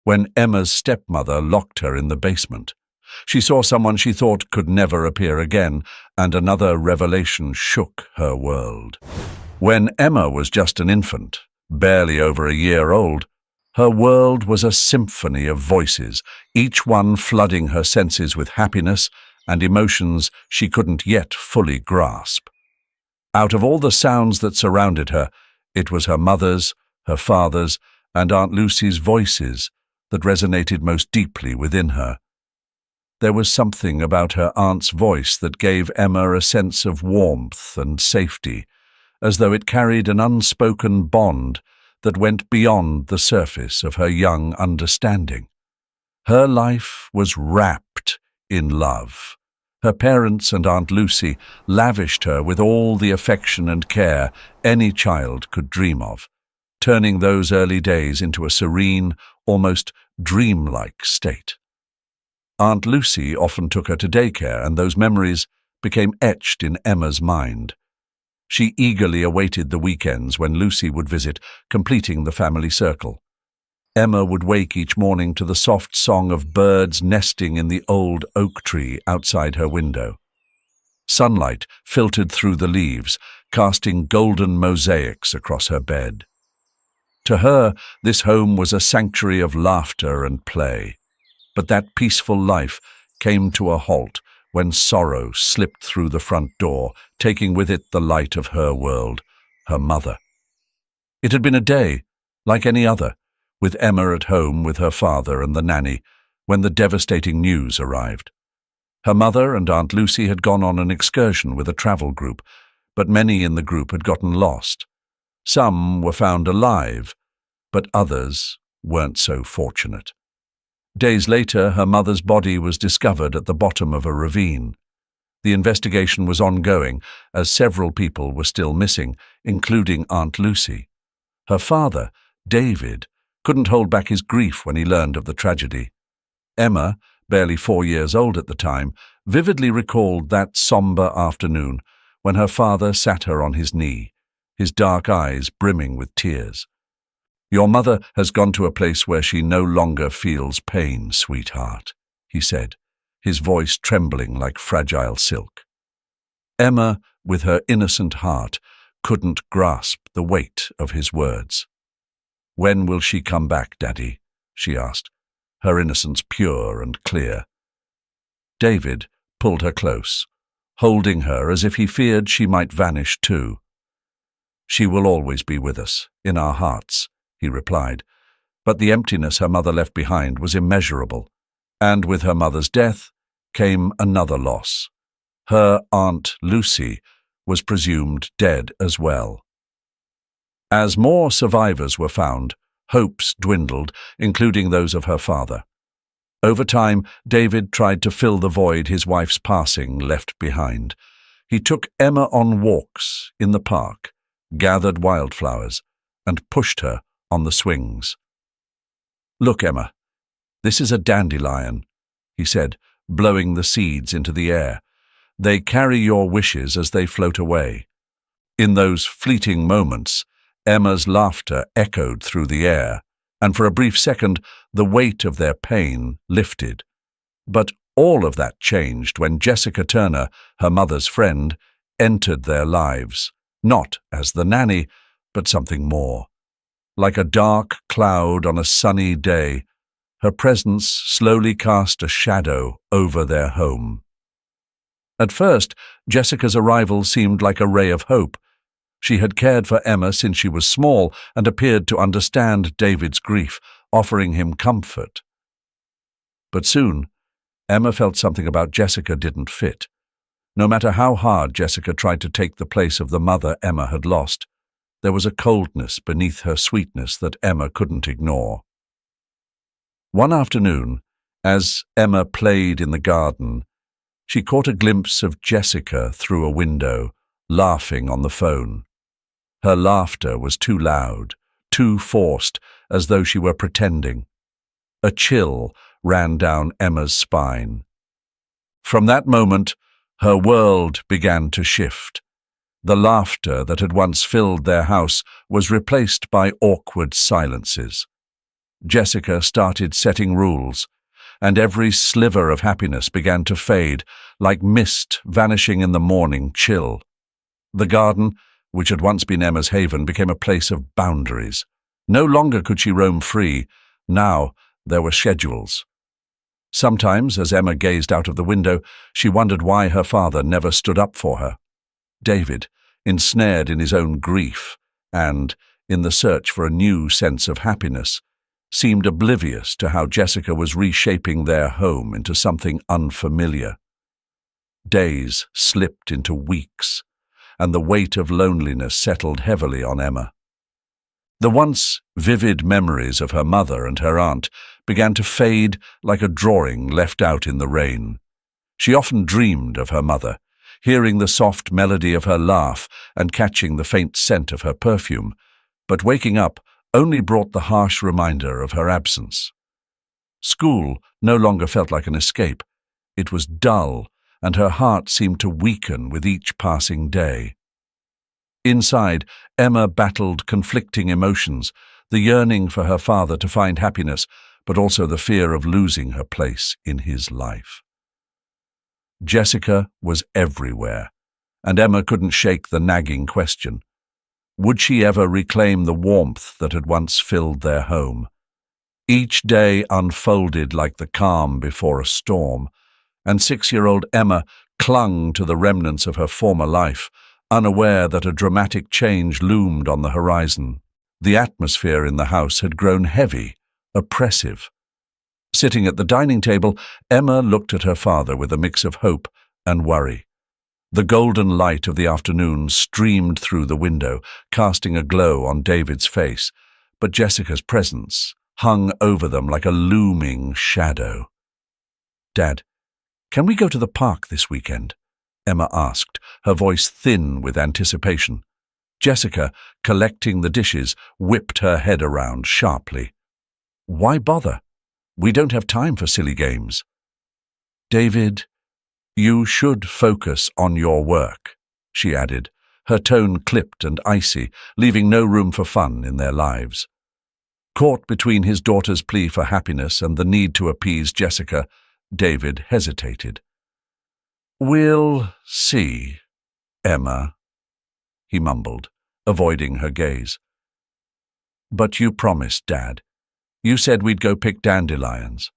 when Emma's stepmother locked her in the basement. She saw someone she thought could never appear again, and another revelation shook her world. When Emma was just an infant, barely over a year old, her world was a symphony of voices, each one flooding her senses with happiness and emotions she couldn't yet fully grasp. Out of all the sounds that surrounded her, it was her mother's, her father's, and Aunt Lucy's voices that resonated most deeply within her. There was something about her aunt's voice that gave Emma a sense of warmth and safety, as though it carried an unspoken bond that went beyond the surface of her young understanding. Her life was wrapped in love. Her parents and Aunt Lucy lavished her with all the affection and care any child could dream of, turning those early days into a serene, almost dreamlike state. Aunt Lucy often took her to daycare, and those memories became etched in Emma's mind. She eagerly awaited the weekends when Lucy would visit, completing the family circle. Emma would wake each morning to the soft song of birds nesting in the old oak tree outside her window. Sunlight filtered through the leaves, casting golden mosaics across her bed. To her, this home was a sanctuary of laughter and play. But that peaceful life came to a halt when sorrow slipped through the front door, taking with it the light of her world, her mother. It had been a day, like any other, with Emma at home with her father and the nanny, when the devastating news arrived. Her mother and Aunt Lucy had gone on an excursion with a travel group, but many in the group had gotten lost. Some were found alive, but others weren't so fortunate. Days later, her mother's body was discovered at the bottom of a ravine. The investigation was ongoing, as several people were still missing, including Aunt Lucy. Her father, David, couldn't hold back his grief when he learned of the tragedy. Emma, barely 4 years old at the time, vividly recalled that somber afternoon when her father sat her on his knee, his dark eyes brimming with tears. "Your mother has gone to a place where she no longer feels pain, sweetheart," he said, his voice trembling like fragile silk. Emma, with her innocent heart, couldn't grasp the weight of his words. "When will she come back, Daddy?" she asked, her innocence pure and clear. David pulled her close, holding her as if he feared she might vanish too. "She will always be with us, in our hearts," he replied, but the emptiness her mother left behind was immeasurable, and with her mother's death came another loss. Her Aunt Lucy was presumed dead as well. As more survivors were found, hopes dwindled, including those of her father. Over time, David tried to fill the void his wife's passing left behind. He took Emma on walks in the park, gathered wildflowers, and pushed her on the swings. "Look, Emma, this is a dandelion," he said, blowing the seeds into the air. "They carry your wishes as they float away." In those fleeting moments, Emma's laughter echoed through the air, and for a brief second, the weight of their pain lifted. But all of that changed when Jessica Turner, her mother's friend, entered their lives, not as the nanny, but something more. Like a dark cloud on a sunny day, her presence slowly cast a shadow over their home. At first, Jessica's arrival seemed like a ray of hope. She had cared for Emma since she was small and appeared to understand David's grief, offering him comfort. But soon, Emma felt something about Jessica didn't fit. No matter how hard Jessica tried to take the place of the mother Emma had lost, there was a coldness beneath her sweetness that Emma couldn't ignore. One afternoon, as Emma played in the garden, she caught a glimpse of Jessica through a window, laughing on the phone. Her laughter was too loud, too forced, as though she were pretending. A chill ran down Emma's spine. From that moment, her world began to shift. The laughter that had once filled their house was replaced by awkward silences. Jessica started setting rules, and every sliver of happiness began to fade, like mist vanishing in the morning chill. The garden, which had once been Emma's haven, became a place of boundaries. No longer could she roam free. Now there were schedules. Sometimes, as Emma gazed out of the window, she wondered why her father never stood up for her. David, ensnared in his own grief and in the search for a new sense of happiness, seemed oblivious to how Jessica was reshaping their home into something unfamiliar. Days slipped into weeks, and the weight of loneliness settled heavily on Emma. The once vivid memories of her mother and her aunt began to fade like a drawing left out in the rain. She often dreamed of her mother, hearing the soft melody of her laugh and catching the faint scent of her perfume, but waking up only brought the harsh reminder of her absence. School no longer felt like an escape. It was dull, and her heart seemed to weaken with each passing day. Inside, Emma battled conflicting emotions, the yearning for her father to find happiness, but also the fear of losing her place in his life. Jessica was everywhere, and Emma couldn't shake the nagging question. Would she ever reclaim the warmth that had once filled their home? Each day unfolded like the calm before a storm, and 6-year-old Emma clung to the remnants of her former life, unaware that a dramatic change loomed on the horizon. The atmosphere in the house had grown heavy, oppressive. Sitting at the dining table, Emma looked at her father with a mix of hope and worry. The golden light of the afternoon streamed through the window, casting a glow on David's face, but Jessica's presence hung over them like a looming shadow. "Dad, can we go to the park this weekend?" Emma asked, her voice thin with anticipation. Jessica, collecting the dishes, whipped her head around sharply. "Why bother? We don't have time for silly games." "David, you should focus on your work," she added, her tone clipped and icy, leaving no room for fun in their lives. Caught between his daughter's plea for happiness and the need to appease Jessica, David hesitated. "We'll see, Emma," he mumbled, avoiding her gaze. "But you promised, Dad. You said we'd go pick dandelions."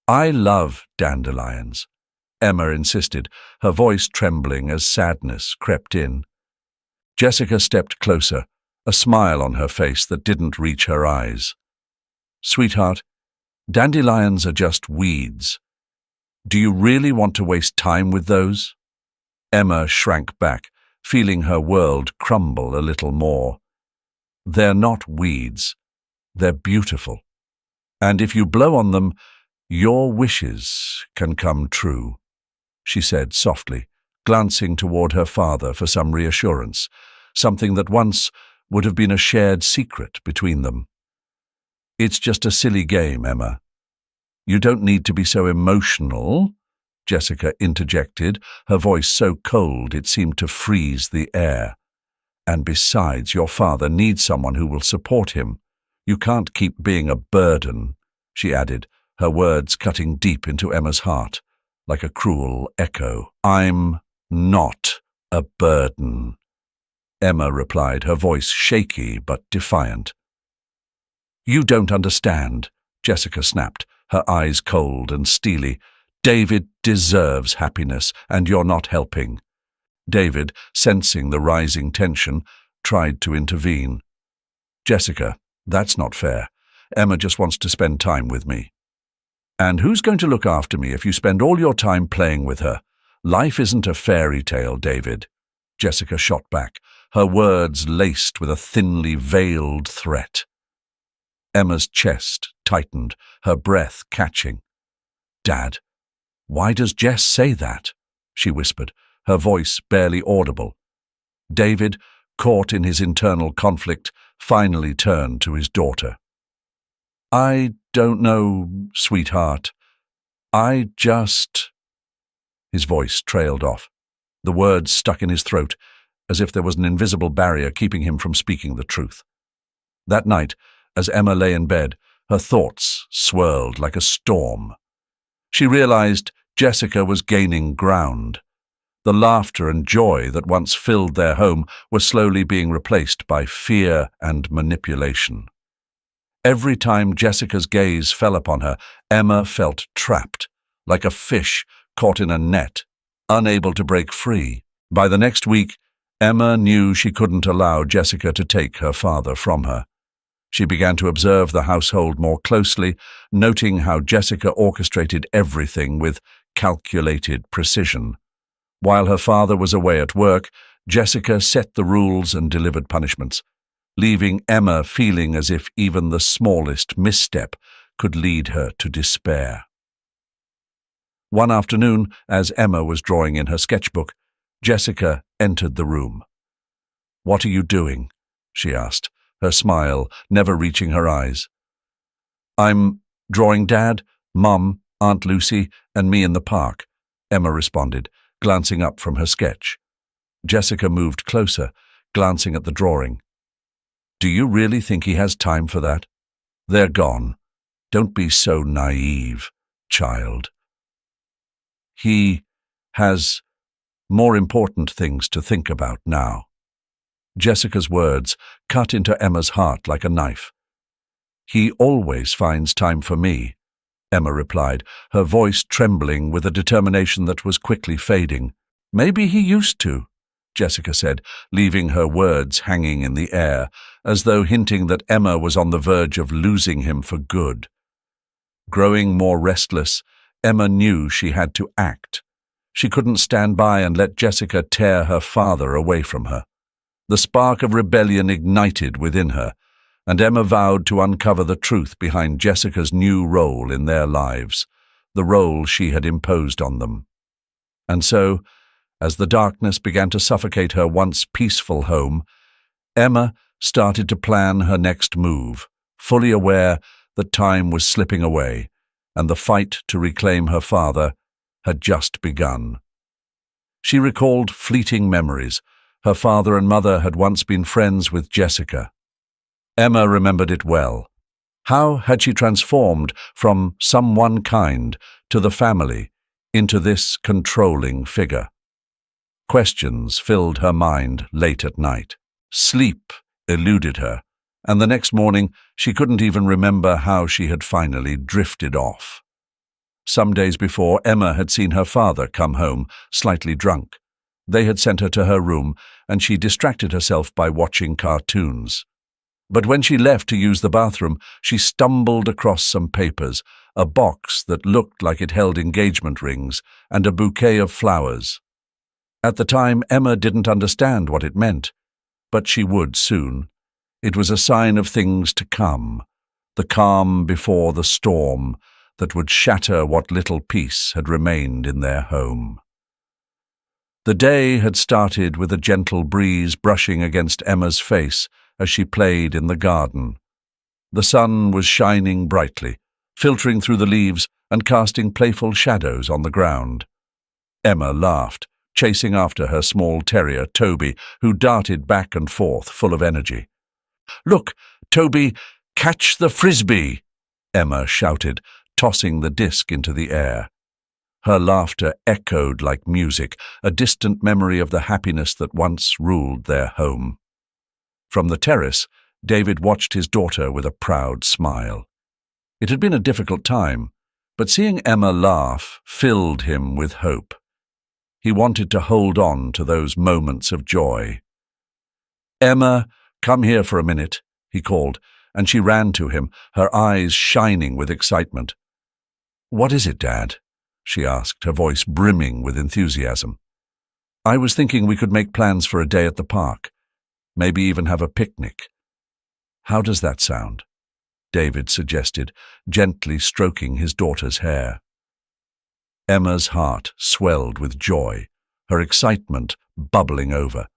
"I love dandelions," Emma insisted, her voice trembling as sadness crept in. Jessica stepped closer, a smile on her face that didn't reach her eyes. "Sweetheart, dandelions are just weeds. Do you really want to waste time with those?" Emma shrank back, feeling her world crumble a little more. "They're not weeds. They're beautiful. And if you blow on them, your wishes can come true," she said softly, glancing toward her father for some reassurance, something that once would have been a shared secret between them. "It's just a silly game, Emma." "You don't need to be so emotional," Jessica interjected, her voice so cold it seemed to freeze the air. "And besides, your father needs someone who will support him. You can't keep being a burden," she added, her words cutting deep into Emma's heart, like a cruel echo. "I'm not a burden," Emma replied, her voice shaky but defiant. "You don't understand," Jessica snapped, her eyes cold and steely. "David deserves happiness, and you're not helping." David, sensing the rising tension, tried to intervene. "Jessica, that's not fair. Emma just wants to spend time with me." "And who's going to look after me if you spend all your time playing with her? Life isn't a fairy tale, David," Jessica shot back, her words laced with a thinly veiled threat. Emma's chest tightened, her breath catching. "Dad, why does Jess say that?" she whispered, her voice barely audible. David, caught in his internal conflict, finally turned to his daughter. "I don't know, sweetheart. I just—" His voice trailed off. The words stuck in his throat, as if there was an invisible barrier keeping him from speaking the truth. That night, as Emma lay in bed, Her thoughts swirled like a storm. She realized Jessica was gaining ground. The laughter and joy that once filled their home were slowly being replaced by fear and manipulation. Every time Jessica's gaze fell upon her, Emma felt trapped, like a fish caught in a net, unable to break free. By the next week, Emma knew she couldn't allow Jessica to take her father from her. She began to observe the household more closely, noting how Jessica orchestrated everything with calculated precision. While her father was away at work, Jessica set the rules and delivered punishments, leaving Emma feeling as if even the smallest misstep could lead her to despair. One afternoon, as Emma was drawing in her sketchbook, Jessica entered the room. "What are you doing?" she asked, her smile never reaching her eyes. "I'm drawing Dad, Mum, Aunt Lucy, and me in the park," Emma responded, glancing up from her sketch. Jessica moved closer, glancing at the drawing. "Do you really think he has time for that? They're gone. Don't be so naive, child. He has more important things to think about now." Jessica's words cut into Emma's heart like a knife. "He always finds time for me," Emma replied, her voice trembling with a determination that was quickly fading. "Maybe he used to," Jessica said, leaving her words hanging in the air, as though hinting that Emma was on the verge of losing him for good. Growing more restless, Emma knew she had to act. She couldn't stand by and let Jessica tear her father away from her. The spark of rebellion ignited within her, and Emma vowed to uncover the truth behind Jessica's new role in their lives, the role she had imposed on them. And so, as the darkness began to suffocate her once peaceful home, Emma started to plan her next move, fully aware that time was slipping away, and the fight to reclaim her father had just begun. She recalled fleeting memories. Her father and mother had once been friends with Jessica. Emma remembered it well. How had she transformed from someone kind to the family into this controlling figure? Questions filled her mind late at night. Sleep eluded her, and the next morning she couldn't even remember how she had finally drifted off. Some days before, Emma had seen her father come home, slightly drunk. They had sent her to her room, and she distracted herself by watching cartoons. But when she left to use the bathroom, she stumbled across some papers, a box that looked like it held engagement rings, and a bouquet of flowers. At the time, Emma didn't understand what it meant, but she would soon. It was a sign of things to come, the calm before the storm that would shatter what little peace had remained in their home. The day had started with a gentle breeze brushing against Emma's face as she played in the garden. The sun was shining brightly, filtering through the leaves and casting playful shadows on the ground. Emma laughed, chasing after her small terrier, Toby, who darted back and forth, full of energy. "Look, Toby, catch the frisbee!" Emma shouted, tossing the disc into the air. Her laughter echoed like music, a distant memory of the happiness that once ruled their home. From the terrace, David watched his daughter with a proud smile. It had been a difficult time, but seeing Emma laugh filled him with hope. He wanted to hold on to those moments of joy. "Emma, come here for a minute," he called, and she ran to him, her eyes shining with excitement. "What is it, Dad?" she asked, her voice brimming with enthusiasm. "I was thinking we could make plans for a day at the park, maybe even have a picnic." "How does that sound?" David suggested, gently stroking his daughter's hair. Emma's heart swelled with joy, her excitement bubbling over,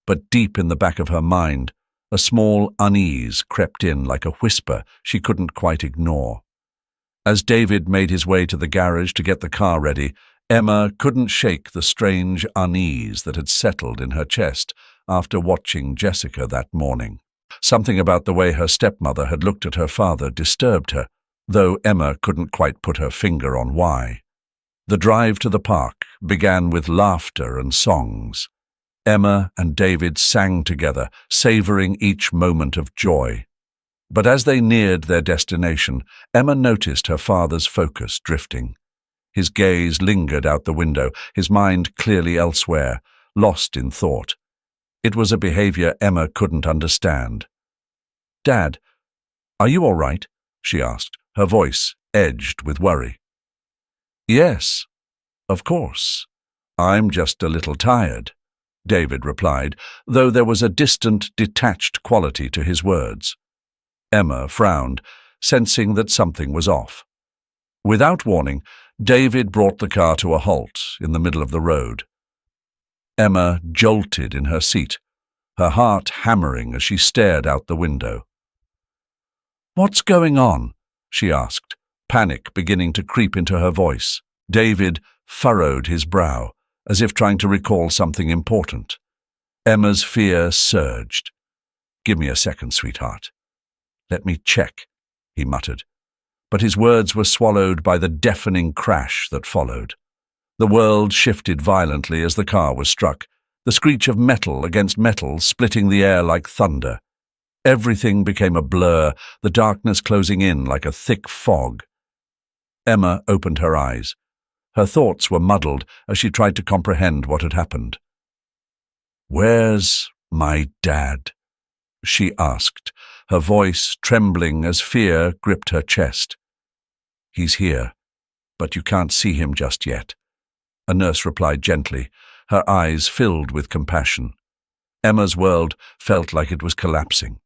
but deep in the back of her mind, a small unease crept in like a whisper she couldn't quite ignore. As David made his way to the garage to get the car ready, Emma couldn't shake the strange unease that had settled in her chest after watching Jessica that morning. Something about the way her stepmother had looked at her father disturbed her, though Emma couldn't quite put her finger on why. The drive to the park began with laughter and songs. Emma and David sang together, savoring each moment of joy. But as they neared their destination, Emma noticed her father's focus drifting. His gaze lingered out the window, his mind clearly elsewhere, lost in thought. It was a behavior Emma couldn't understand. "Dad, are you all right?" she asked, her voice edged with worry. "Yes, of course. I'm just a little tired," David replied, though there was a distant, detached quality to his words. Emma frowned, sensing that something was off. Without warning, David brought the car to a halt in the middle of the road. Emma jolted in her seat, her heart hammering as she stared out the window. "What's going on?" she asked, panic beginning to creep into her voice. David furrowed his brow, as if trying to recall something important. Emma's fear surged. "Give me a second, sweetheart. Let me check," he muttered. But his words were swallowed by the deafening crash that followed. The world shifted violently as the car was struck, the screech of metal against metal splitting the air like thunder. Everything became a blur, the darkness closing in like a thick fog. Emma opened her eyes. Her thoughts were muddled as she tried to comprehend what had happened. "Where's my dad?" she asked, her voice trembling as fear gripped her chest. "He's here, but you can't see him just yet," a nurse replied gently, her eyes filled with compassion. Emma's world felt like it was collapsing.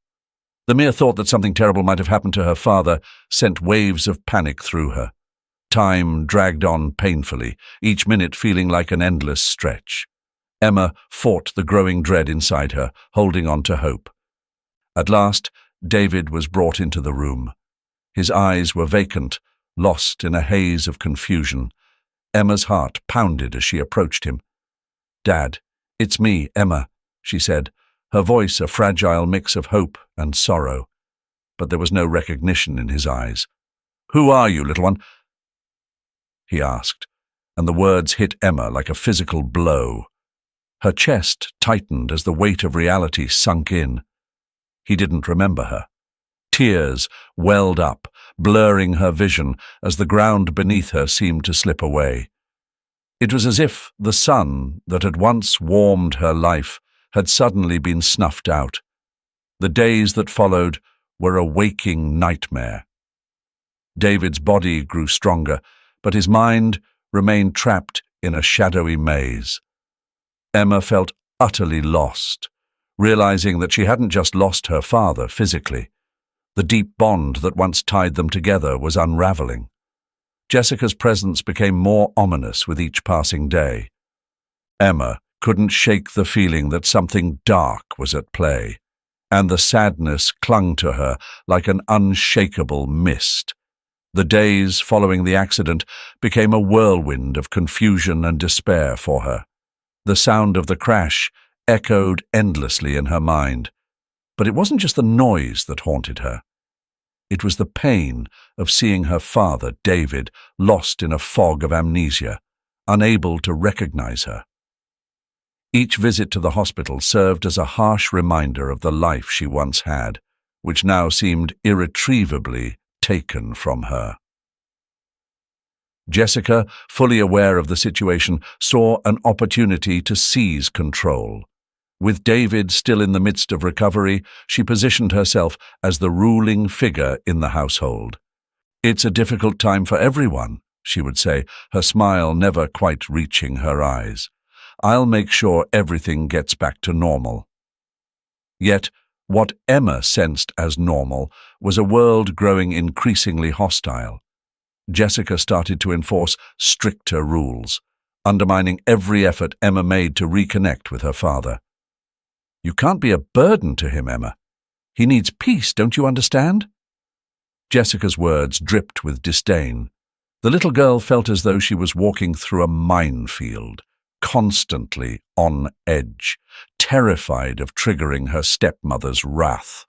The mere thought that something terrible might have happened to her father sent waves of panic through her. Time dragged on painfully, each minute feeling like an endless stretch. Emma fought the growing dread inside her, holding on to hope. At last, David was brought into the room. His eyes were vacant, lost in a haze of confusion. Emma's heart pounded as she approached him. "Dad, it's me, Emma," she said, her voice a fragile mix of hope and sorrow. But there was no recognition in his eyes. "Who are you, little one?" he asked, and the words hit Emma like a physical blow. Her chest tightened as the weight of reality sunk in. He didn't remember her. Tears welled up, blurring her vision as the ground beneath her seemed to slip away. It was as if the sun that had once warmed her life had suddenly been snuffed out. The days that followed were a waking nightmare. David's body grew stronger, but his mind remained trapped in a shadowy maze. Emma felt utterly lost, realizing that she hadn't just lost her father physically. The deep bond that once tied them together was unraveling. Jessica's presence became more ominous with each passing day. Emma couldn't shake the feeling that something dark was at play, and the sadness clung to her like an unshakable mist. The days following the accident became a whirlwind of confusion and despair for her. The sound of the crash echoed endlessly in her mind. But it wasn't just the noise that haunted her. It was the pain of seeing her father, David, lost in a fog of amnesia, unable to recognize her. Each visit to the hospital served as a harsh reminder of the life she once had, which now seemed irretrievably taken from her. Jessica, fully aware of the situation, saw an opportunity to seize control. With David still in the midst of recovery, she positioned herself as the ruling figure in the household. "It's a difficult time for everyone," she would say, her smile never quite reaching her eyes. "I'll make sure everything gets back to normal." Yet, what Emma sensed as normal was a world growing increasingly hostile. Jessica started to enforce stricter rules, undermining every effort Emma made to reconnect with her father. "You can't be a burden to him, Emma. He needs peace, don't you understand?" Jessica's words dripped with disdain. The little girl felt as though she was walking through a minefield, constantly on edge, terrified of triggering her stepmother's wrath.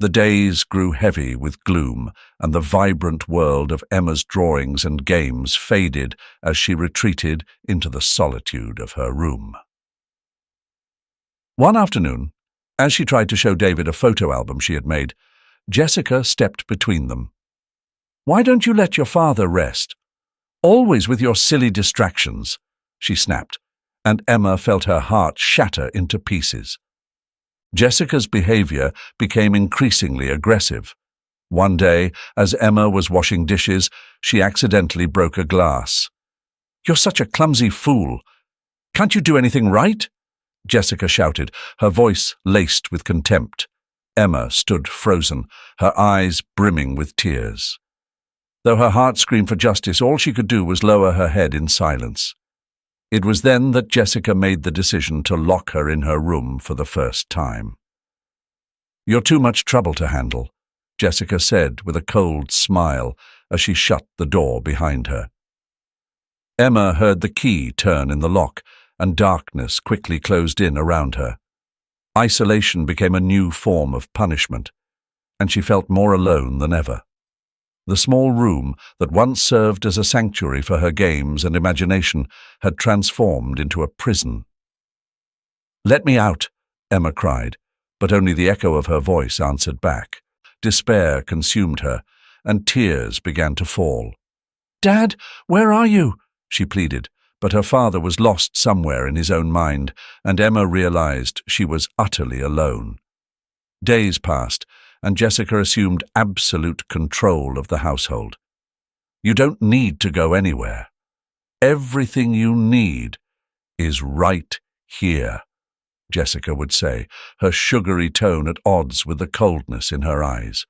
The days grew heavy with gloom, and the vibrant world of Emma's drawings and games faded as she retreated into the solitude of her room. One afternoon, as she tried to show David a photo album she had made, Jessica stepped between them. "Why don't you let your father rest? Always with your silly distractions," she snapped, and Emma felt her heart shatter into pieces. Jessica's behavior became increasingly aggressive. One day, as Emma was washing dishes, she accidentally broke a glass. "You're such a clumsy fool. Can't you do anything right?" Jessica shouted, her voice laced with contempt. Emma stood frozen, her eyes brimming with tears. Though her heart screamed for justice, all she could do was lower her head in silence. It was then that Jessica made the decision to lock her in her room for the first time. "You're too much trouble to handle," Jessica said with a cold smile as she shut the door behind her. Emma heard the key turn in the lock, and darkness quickly closed in around her. Isolation became a new form of punishment, and she felt more alone than ever. The small room that once served as a sanctuary for her games and imagination had transformed into a prison. "Let me out," Emma cried, but only the echo of her voice answered back. Despair consumed her, and tears began to fall. "Dad, where are you?" she pleaded, but her father was lost somewhere in his own mind, and Emma realized she was utterly alone. Days passed, and Jessica assumed absolute control of the household. "You don't need to go anywhere. Everything you need is right here," Jessica would say, her sugary tone at odds with the coldness in her eyes.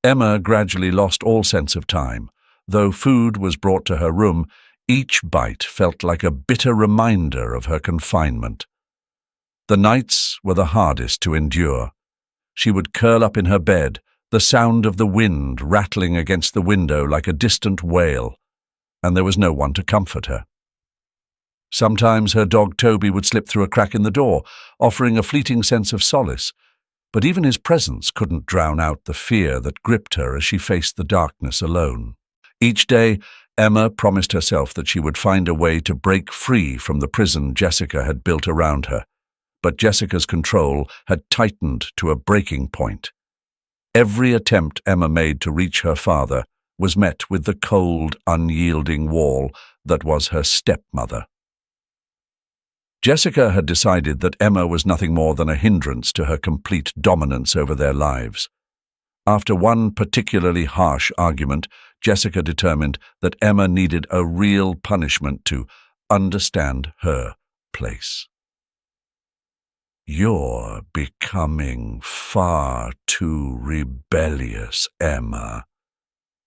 Emma gradually lost all sense of time. Though food was brought to her room, each bite felt like a bitter reminder of her confinement. The nights were the hardest to endure. She would curl up in her bed, the sound of the wind rattling against the window like a distant wail, and there was no one to comfort her. Sometimes her dog Toby would slip through a crack in the door, offering a fleeting sense of solace, but even his presence couldn't drown out the fear that gripped her as she faced the darkness alone. Each day, Emma promised herself that she would find a way to break free from the prison Jessica had built around her. But Jessica's control had tightened to a breaking point. Every attempt Emma made to reach her father was met with the cold, unyielding wall that was her stepmother. Jessica had decided that Emma was nothing more than a hindrance to her complete dominance over their lives. After one particularly harsh argument, Jessica determined that Emma needed a real punishment to understand her place. "You're becoming far too rebellious, Emma,"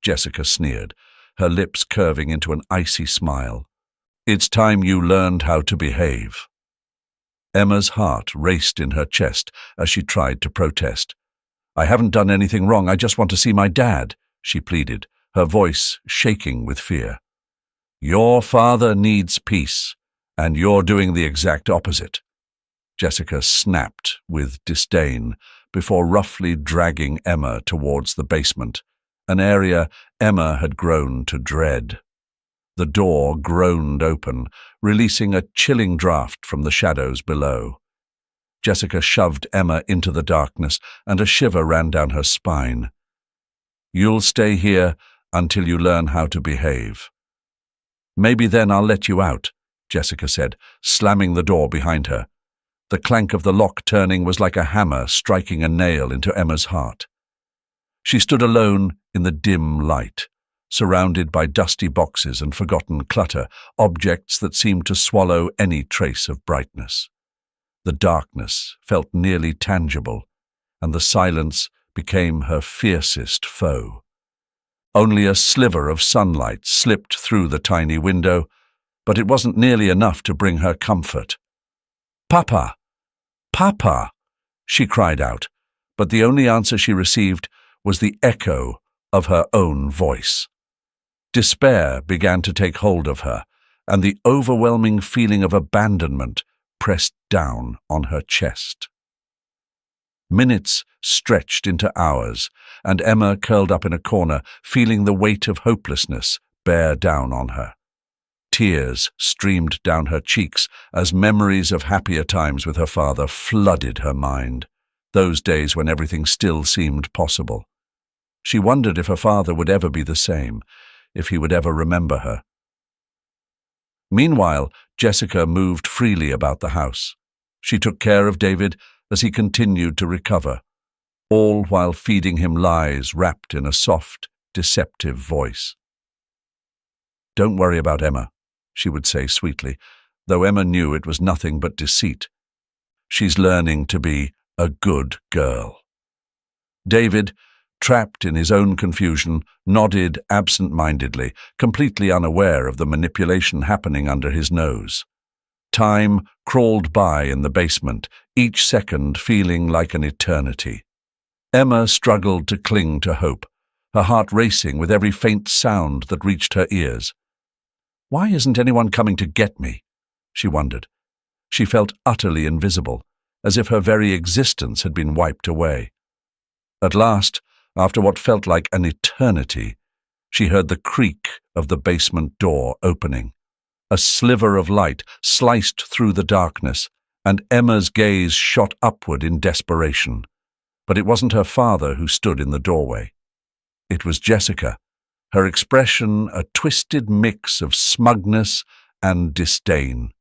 Jessica sneered, her lips curving into an icy smile. "It's time you learned how to behave." Emma's heart raced in her chest as she tried to protest. "I haven't done anything wrong, I just want to see my dad," she pleaded, her voice shaking with fear. "Your father needs peace, and you're doing the exact opposite," Jessica snapped with disdain before roughly dragging Emma towards the basement, an area Emma had grown to dread. The door groaned open, releasing a chilling draft from the shadows below. Jessica shoved Emma into the darkness, and a shiver ran down her spine. "You'll stay here until you learn how to behave." "Maybe then I'll let you out," Jessica said, slamming the door behind her. The clank of the lock turning was like a hammer striking a nail into Emma's heart. She stood alone in the dim light, surrounded by dusty boxes and forgotten clutter, objects that seemed to swallow any trace of brightness. The darkness felt nearly tangible, and the silence became her fiercest foe. Only a sliver of sunlight slipped through the tiny window, but it wasn't nearly enough to bring her comfort. "Papa! Papa!" she cried out, but the only answer she received was the echo of her own voice. Despair began to take hold of her, and the overwhelming feeling of abandonment pressed down on her chest. Minutes stretched into hours, and Emma curled up in a corner, feeling the weight of hopelessness bear down on her. Tears streamed down her cheeks as memories of happier times with her father flooded her mind, those days when everything still seemed possible. She wondered if her father would ever be the same, if he would ever remember her. Meanwhile, Jessica moved freely about the house. She took care of David as he continued to recover, all while feeding him lies wrapped in a soft, deceptive voice. "Don't worry about Emma," she would say sweetly, though Emma knew it was nothing but deceit. "She's learning to be a good girl." David, trapped in his own confusion, nodded absent-mindedly, completely unaware of the manipulation happening under his nose. Time crawled by in the basement, each second feeling like an eternity. Emma struggled to cling to hope, her heart racing with every faint sound that reached her ears. "Why isn't anyone coming to get me?" she wondered. She felt utterly invisible, as if her very existence had been wiped away. At last, after what felt like an eternity, she heard the creak of the basement door opening. A sliver of light sliced through the darkness, and Emma's gaze shot upward in desperation. But it wasn't her father who stood in the doorway. It was Jessica, her expression a twisted mix of smugness and disdain.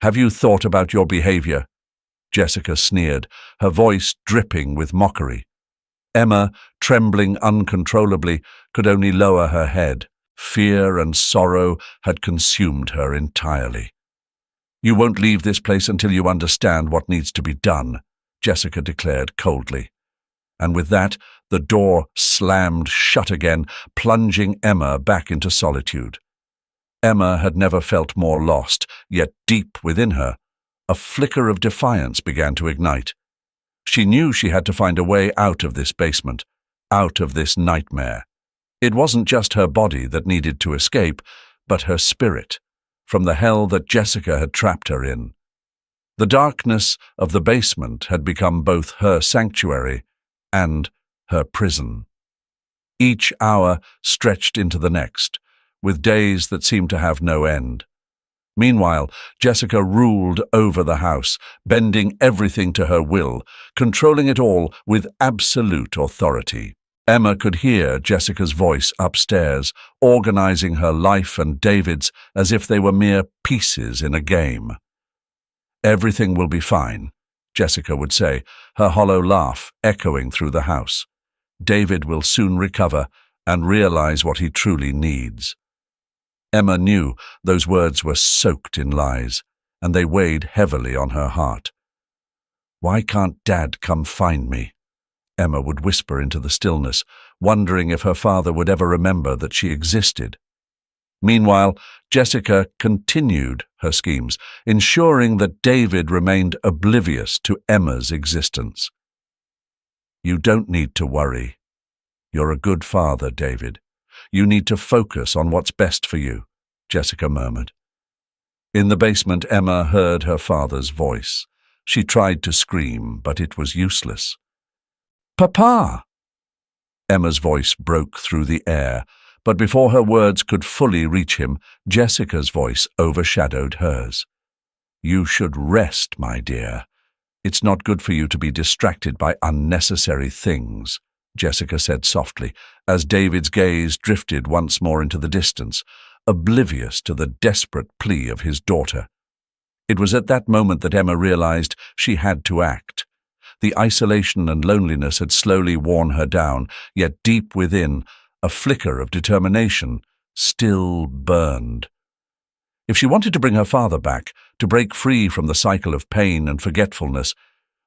"Have you thought about your behavior?" Jessica sneered, her voice dripping with mockery. Emma, trembling uncontrollably, could only lower her head. Fear and sorrow had consumed her entirely. "You won't leave this place until you understand what needs to be done," Jessica declared coldly. And with that, the door slammed shut again, plunging Emma back into solitude. Emma had never felt more lost, yet deep within her, a flicker of defiance began to ignite. She knew she had to find a way out of this basement, out of this nightmare. It wasn't just her body that needed to escape, but her spirit, from the hell that Jessica had trapped her in. The darkness of the basement had become both her sanctuary and her prison. Each hour stretched into the next, with days that seemed to have no end. Meanwhile, Jessica ruled over the house, bending everything to her will, controlling it all with absolute authority. Emma could hear Jessica's voice upstairs, organizing her life and David's as if they were mere pieces in a game. "Everything will be fine," Jessica would say, her hollow laugh echoing through the house. "David will soon recover and realize what he truly needs." Emma knew those words were soaked in lies, and they weighed heavily on her heart. "Why can't Dad come find me?" Emma would whisper into the stillness, wondering if her father would ever remember that she existed. Meanwhile, Jessica continued her schemes, ensuring that David remained oblivious to Emma's existence. "You don't need to worry. You're a good father, David. You need to focus on what's best for you," Jessica murmured. In the basement, Emma heard her father's voice. She tried to scream, but it was useless. "Papa!" Emma's voice broke through the air, but before her words could fully reach him, Jessica's voice overshadowed hers. "You should rest, my dear. It's not good for you to be distracted by unnecessary things," Jessica said softly, as David's gaze drifted once more into the distance, oblivious to the desperate plea of his daughter. It was at that moment that Emma realized she had to act. The isolation and loneliness had slowly worn her down, yet deep within, a flicker of determination still burned. If she wanted to bring her father back, to break free from the cycle of pain and forgetfulness,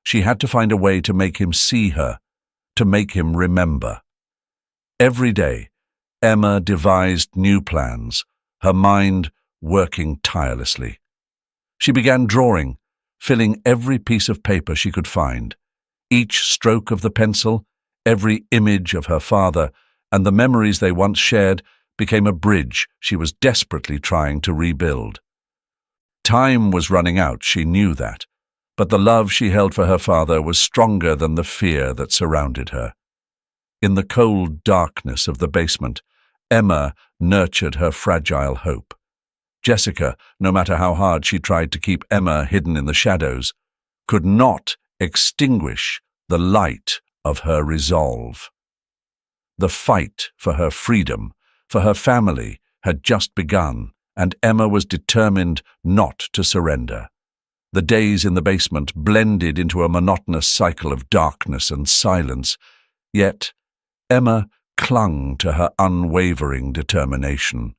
she had to find a way to make him see her, to make him remember. Every day, Emma devised new plans, her mind working tirelessly. She began drawing, filling every piece of paper she could find. Each stroke of the pencil, every image of her father, and the memories they once shared became a bridge she was desperately trying to rebuild. Time was running out, she knew that, but the love she held for her father was stronger than the fear that surrounded her. In the cold darkness of the basement, Emma nurtured her fragile hope. Jessica, no matter how hard she tried to keep Emma hidden in the shadows, could not extinguish the light of her resolve. The fight for her freedom, for her family, had just begun, and Emma was determined not to surrender. The days in the basement blended into a monotonous cycle of darkness and silence, yet Emma clung to her unwavering determination.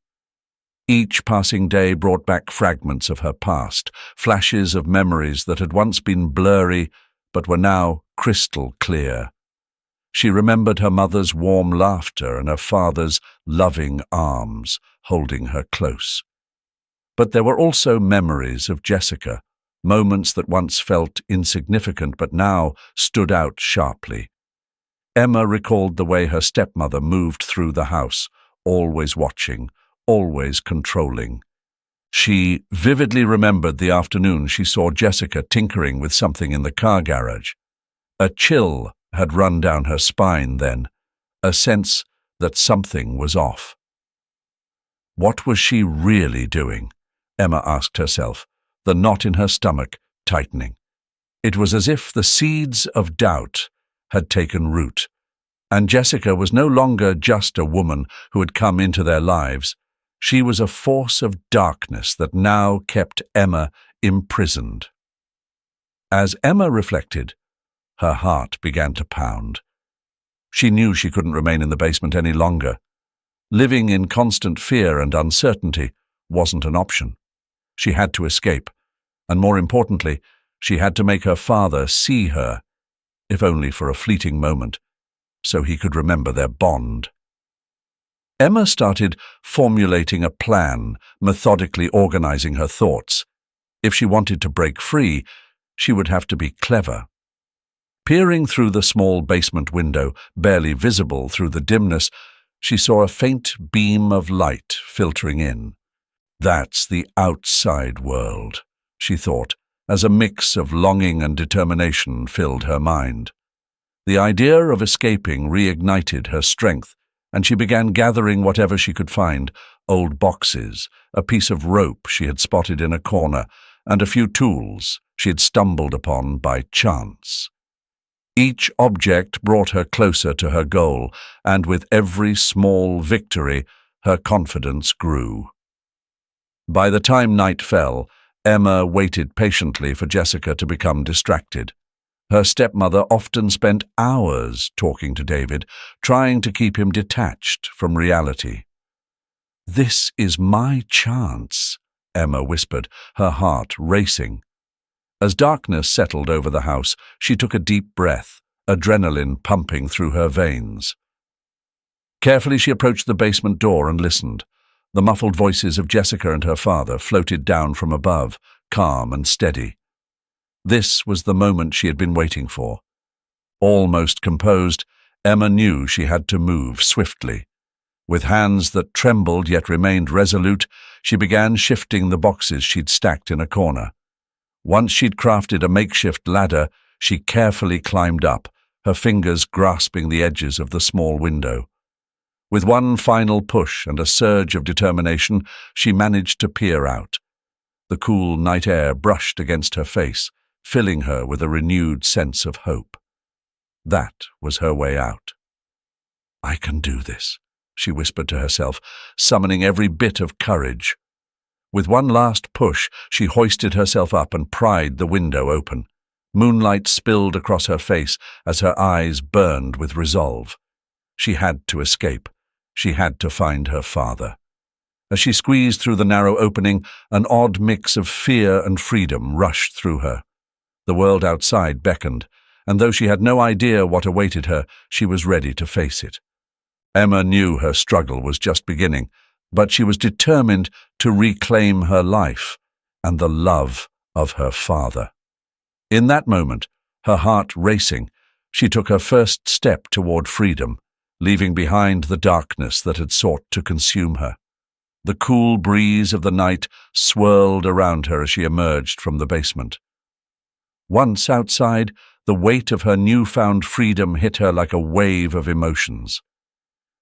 Each passing day brought back fragments of her past, flashes of memories that had once been blurry but were now crystal clear. She remembered her mother's warm laughter and her father's loving arms holding her close. But there were also memories of Jessica, moments that once felt insignificant but now stood out sharply. Emma recalled the way her stepmother moved through the house, always watching, always controlling. She vividly remembered the afternoon she saw Jessica tinkering with something in the car garage. A chill had run down her spine then, a sense that something was off. What was she really doing? Emma asked herself, the knot in her stomach tightening. It was as if the seeds of doubt had taken root, and Jessica was no longer just a woman who had come into their lives. She was a force of darkness that now kept Emma imprisoned. As Emma reflected, her heart began to pound. She knew she couldn't remain in the basement any longer. Living in constant fear and uncertainty wasn't an option. She had to escape, and more importantly, she had to make her father see her, if only for a fleeting moment, so he could remember their bond. Emma started formulating a plan, methodically organizing her thoughts. If she wanted to break free, she would have to be clever. Peering through the small basement window, barely visible through the dimness, she saw a faint beam of light filtering in. That's the outside world, she thought, as a mix of longing and determination filled her mind. The idea of escaping reignited her strength, and she began gathering whatever she could find, old boxes, a piece of rope she had spotted in a corner, and a few tools she had stumbled upon by chance. Each object brought her closer to her goal, and with every small victory, her confidence grew. By the time night fell, Emma waited patiently for Jessica to become distracted. Her stepmother often spent hours talking to David, trying to keep him detached from reality. "This is my chance," Emma whispered, her heart racing. As darkness settled over the house, she took a deep breath, adrenaline pumping through her veins. Carefully she approached the basement door and listened. The muffled voices of Jessica and her father floated down from above, calm and steady. This was the moment she had been waiting for. Almost composed, Emma knew she had to move swiftly. With hands that trembled yet remained resolute, she began shifting the boxes she'd stacked in a corner. Once she'd crafted a makeshift ladder, she carefully climbed up, her fingers grasping the edges of the small window. With one final push and a surge of determination, she managed to peer out. The cool night air brushed against her face, filling her with a renewed sense of hope. That was her way out. "I can do this," she whispered to herself, summoning every bit of courage. With one last push, she hoisted herself up and pried the window open. Moonlight spilled across her face as her eyes burned with resolve. She had to escape. She had to find her father. As she squeezed through the narrow opening, an odd mix of fear and freedom rushed through her. The world outside beckoned, and though she had no idea what awaited her, she was ready to face it. Emma knew her struggle was just beginning, but she was determined to reclaim her life and the love of her father. In that moment, her heart racing, she took her first step toward freedom, leaving behind the darkness that had sought to consume her. The cool breeze of the night swirled around her as she emerged from the basement. Once outside, the weight of her newfound freedom hit her like a wave of emotions.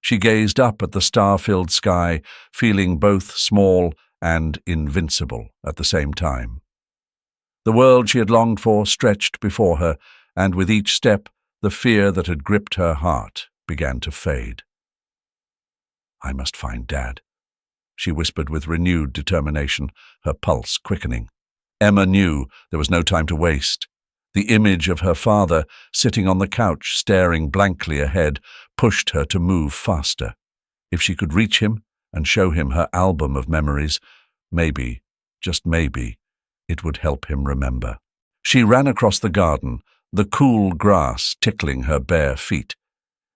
She gazed up at the star-filled sky, feeling both small and invincible at the same time. The world she had longed for stretched before her, and with each step, the fear that had gripped her heart began to fade. "I must find Dad," she whispered with renewed determination, her pulse quickening. Emma knew there was no time to waste. The image of her father, sitting on the couch staring blankly ahead, pushed her to move faster. If she could reach him and show him her album of memories, maybe, just maybe, it would help him remember. She ran across the garden, the cool grass tickling her bare feet.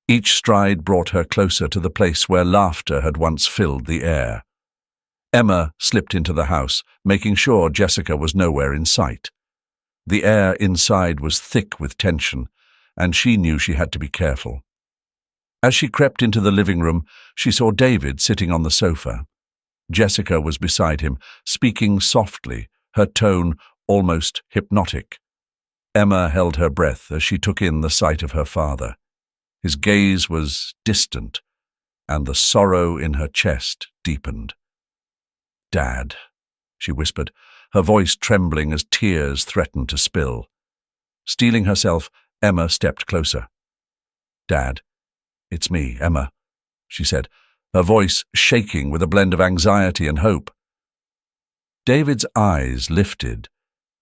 Each stride brought her closer to the place where laughter had once filled the air. Emma slipped into the house, making sure Jessica was nowhere in sight. The air inside was thick with tension, and she knew she had to be careful. As she crept into the living room, she saw David sitting on the sofa. Jessica was beside him, speaking softly, her tone almost hypnotic. Emma held her breath as she took in the sight of her father. His gaze was distant, and the sorrow in her chest deepened. "Dad," she whispered, her voice trembling as tears threatened to spill. Steeling herself, Emma stepped closer. "Dad, it's me, Emma," she said, her voice shaking with a blend of anxiety and hope. David's eyes lifted,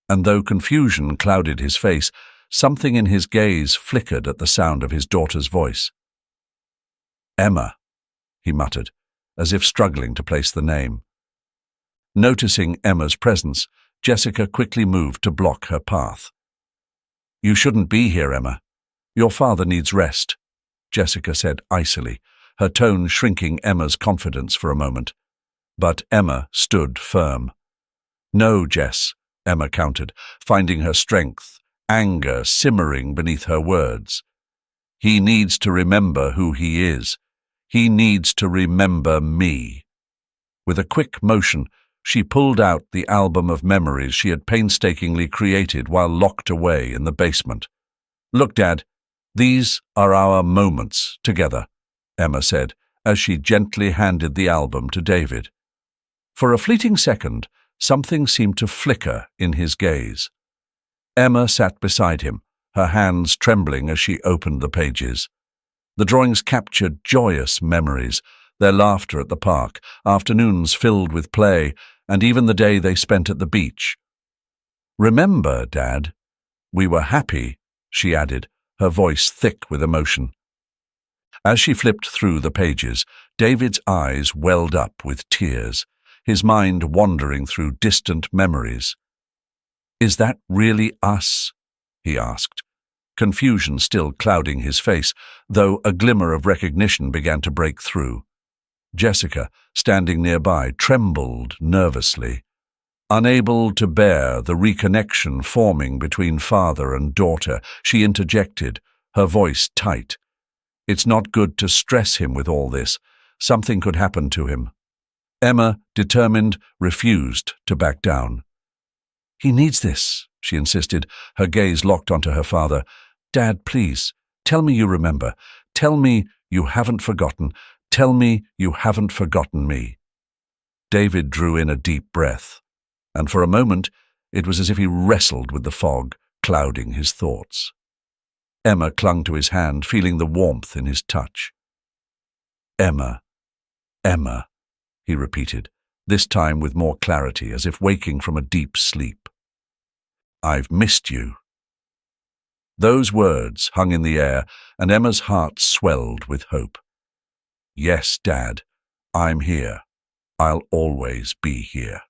and though confusion clouded his face, something in his gaze flickered at the sound of his daughter's voice. "Emma," he muttered, as if struggling to place the name. Noticing Emma's presence, Jessica quickly moved to block her path. "You shouldn't be here, Emma. Your father needs rest," Jessica said icily, her tone shrinking Emma's confidence for a moment. But Emma stood firm. "No, Jess," Emma countered, finding her strength, anger simmering beneath her words. "He needs to remember who he is. He needs to remember me." With a quick motion, she pulled out the album of memories she had painstakingly created while locked away in the basement. "Look, Dad, these are our moments together," Emma said, as she gently handed the album to David. For a fleeting second, something seemed to flicker in his gaze. Emma sat beside him, her hands trembling as she opened the pages. The drawings captured joyous memories, their laughter at the park, afternoons filled with play, and even the day they spent at the beach. "Remember, Dad, we were happy," she added, her voice thick with emotion. As she flipped through the pages, David's eyes welled up with tears, his mind wandering through distant memories. "Is that really us?" he asked, confusion still clouding his face, though a glimmer of recognition began to break through. Jessica, standing nearby, trembled nervously. Unable to bear the reconnection forming between father and daughter, she interjected, her voice tight. "It's not good to stress him with all this. Something could happen to him." Emma, determined, refused to back down. "He needs this," she insisted, her gaze locked onto her father. "Dad, please, tell me you remember. Tell me you haven't forgotten. Tell me you haven't forgotten me." David drew in a deep breath, and for a moment it was as if he wrestled with the fog, clouding his thoughts. Emma clung to his hand, feeling the warmth in his touch. "Emma, Emma," he repeated, this time with more clarity, as if waking from a deep sleep. "I've missed you." Those words hung in the air, and Emma's heart swelled with hope. "Yes, Dad, I'm here. I'll always be here."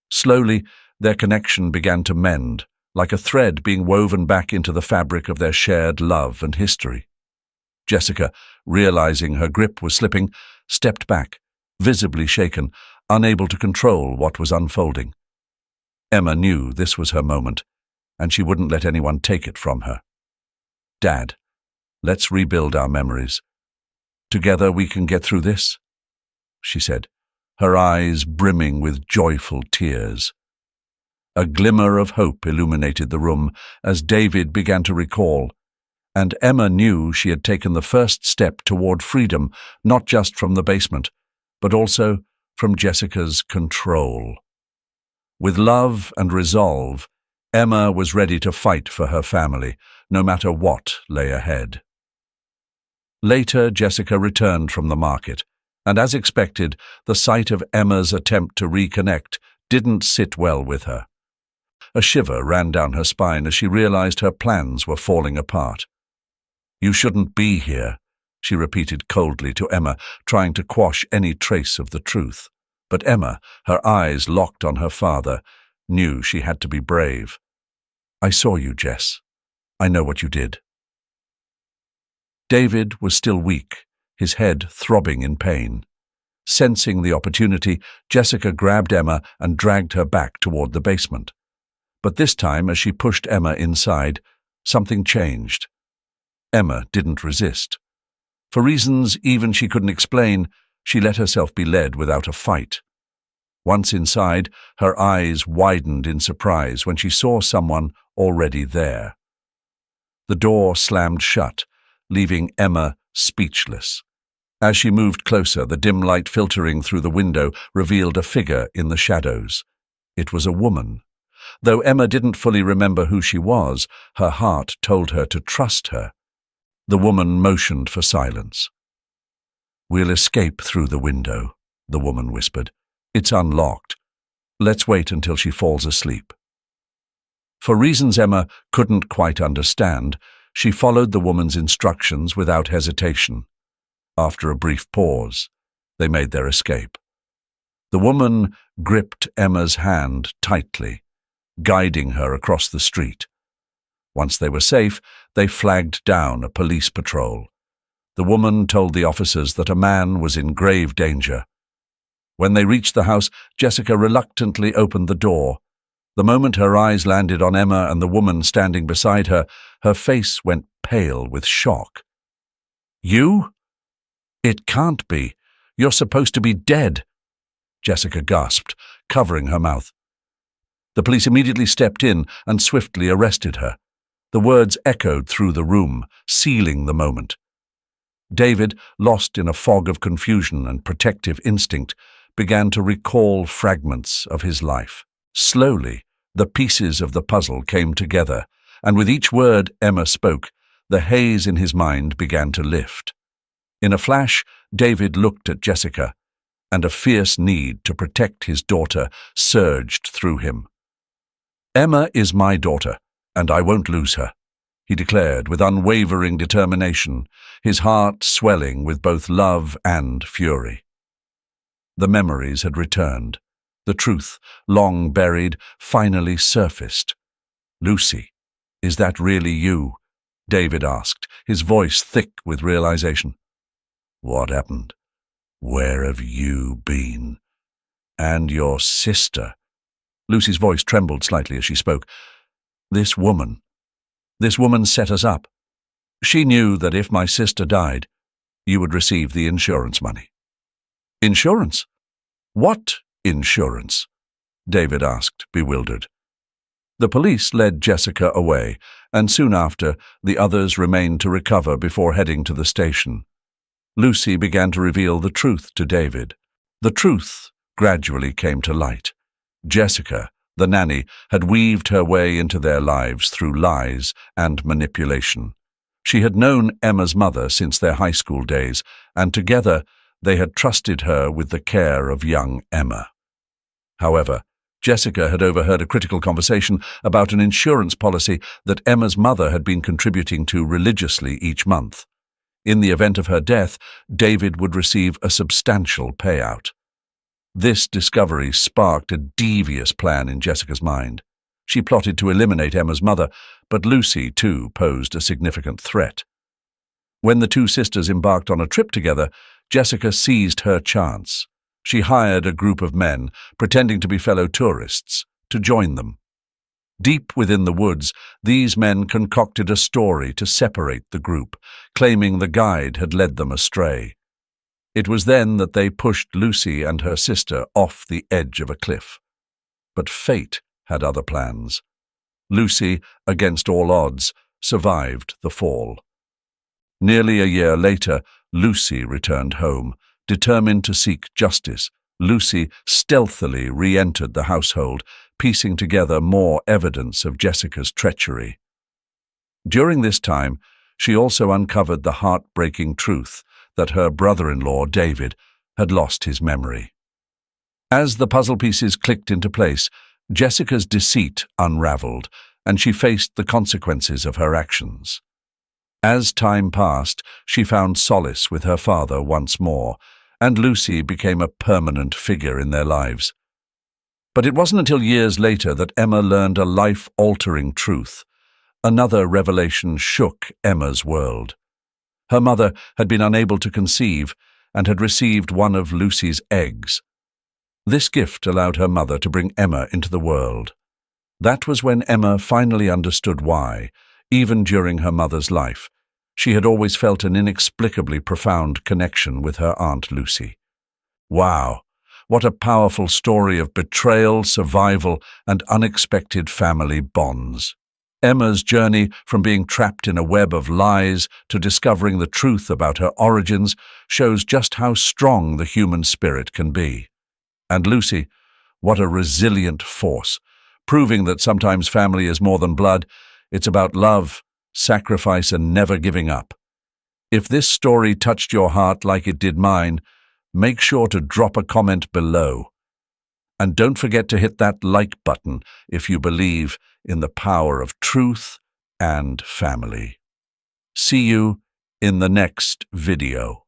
Slowly, their connection began to mend, like a thread being woven back into the fabric of their shared love and history. Jessica, realizing her grip was slipping, stepped back, visibly shaken, unable to control what was unfolding. Emma knew this was her moment, and she wouldn't let anyone take it from her. "Dad, let's rebuild our memories. Together we can get through this," she said, her eyes brimming with joyful tears. A glimmer of hope illuminated the room as David began to recall, and Emma knew she had taken the first step toward freedom, not just from the basement, but also from Jessica's control. With love and resolve, Emma was ready to fight for her family, no matter what lay ahead. Later, Jessica returned from the market, and as expected, the sight of Emma's attempt to reconnect didn't sit well with her. A shiver ran down her spine as she realized her plans were falling apart. "You shouldn't be here," she repeated coldly to Emma, trying to quash any trace of the truth. But Emma, her eyes locked on her father, knew she had to be brave. "I saw you, Jess. I know what you did." David was still weak, his head throbbing in pain. Sensing the opportunity, Jessica grabbed Emma and dragged her back toward the basement. But this time, as she pushed Emma inside, something changed. Emma didn't resist. For reasons even she couldn't explain, she let herself be led without a fight. Once inside, her eyes widened in surprise when she saw someone already there. The door slammed shut, leaving Emma speechless. As she moved closer, the dim light filtering through the window revealed a figure in the shadows. It was a woman. Though Emma didn't fully remember who she was, her heart told her to trust her. The woman motioned for silence. "We'll escape through the window," the woman whispered. "It's unlocked. Let's wait until she falls asleep." For reasons Emma couldn't quite understand, she followed the woman's instructions without hesitation. After a brief pause, they made their escape. The woman gripped Emma's hand tightly, guiding her across the street. Once they were safe, they flagged down a police patrol. The woman told the officers that a man was in grave danger. When they reached the house, Jessica reluctantly opened the door. The moment her eyes landed on Emma and the woman standing beside her, her face went pale with shock. "You? It can't be. You're supposed to be dead," Jessica gasped, covering her mouth. The police immediately stepped in and swiftly arrested her. The words echoed through the room, sealing the moment. David, lost in a fog of confusion and protective instinct, began to recall fragments of his life. Slowly, the pieces of the puzzle came together, and with each word Emma spoke, the haze in his mind began to lift. In a flash, David looked at Jessica, and a fierce need to protect his daughter surged through him. "Emma is my daughter, and I won't lose her," he declared with unwavering determination, his heart swelling with both love and fury. The memories had returned. The truth, long buried, finally surfaced. "Lucy, is that really you?" David asked, his voice thick with realization. "What happened? Where have you been? And your sister?" Lucy's voice trembled slightly as she spoke. This woman set us up. She knew that if my sister died, you would receive the insurance money." "Insurance? What insurance?" David asked, bewildered. The police led Jessica away, and soon after, the others remained to recover before heading to the station. Lucy began to reveal the truth to David. The truth gradually came to light. Jessica, the nanny, had weaved her way into their lives through lies and manipulation. She had known Emma's mother since their high school days, and together they had trusted her with the care of young Emma. However, Jessica had overheard a critical conversation about an insurance policy that Emma's mother had been contributing to religiously each month. In the event of her death, David would receive a substantial payout. This discovery sparked a devious plan in Jessica's mind. She plotted to eliminate Emma's mother, but Lucy, too, posed a significant threat. When the two sisters embarked on a trip together, Jessica seized her chance. She hired a group of men, pretending to be fellow tourists, to join them. Deep within the woods, these men concocted a story to separate the group, claiming the guide had led them astray. It was then that they pushed Lucy and her sister off the edge of a cliff. But fate had other plans. Lucy, against all odds, survived the fall. Nearly a year later, Lucy returned home, determined to seek justice. Lucy stealthily re-entered the household, piecing together more evidence of Jessica's treachery. During this time, she also uncovered the heartbreaking truth that her brother-in-law, David, had lost his memory. As the puzzle pieces clicked into place, Jessica's deceit unraveled, and she faced the consequences of her actions. As time passed, she found solace with her father once more, and Lucy became a permanent figure in their lives. But it wasn't until years later that Emma learned a life-altering truth. Another revelation shook Emma's world. Her mother had been unable to conceive and had received one of Lucy's eggs. This gift allowed her mother to bring Emma into the world. That was when Emma finally understood why, even during her mother's life, she had always felt an inexplicably profound connection with her Aunt Lucy. Wow, what a powerful story of betrayal, survival, and unexpected family bonds. Emma's journey from being trapped in a web of lies to discovering the truth about her origins shows just how strong the human spirit can be. And Lucy, what a resilient force, proving that sometimes family is more than blood. It's about love, sacrifice, and never giving up. If this story touched your heart like it did mine, make sure to drop a comment below. And don't forget to hit that like button if you believe in the power of truth and family. See you in the next video.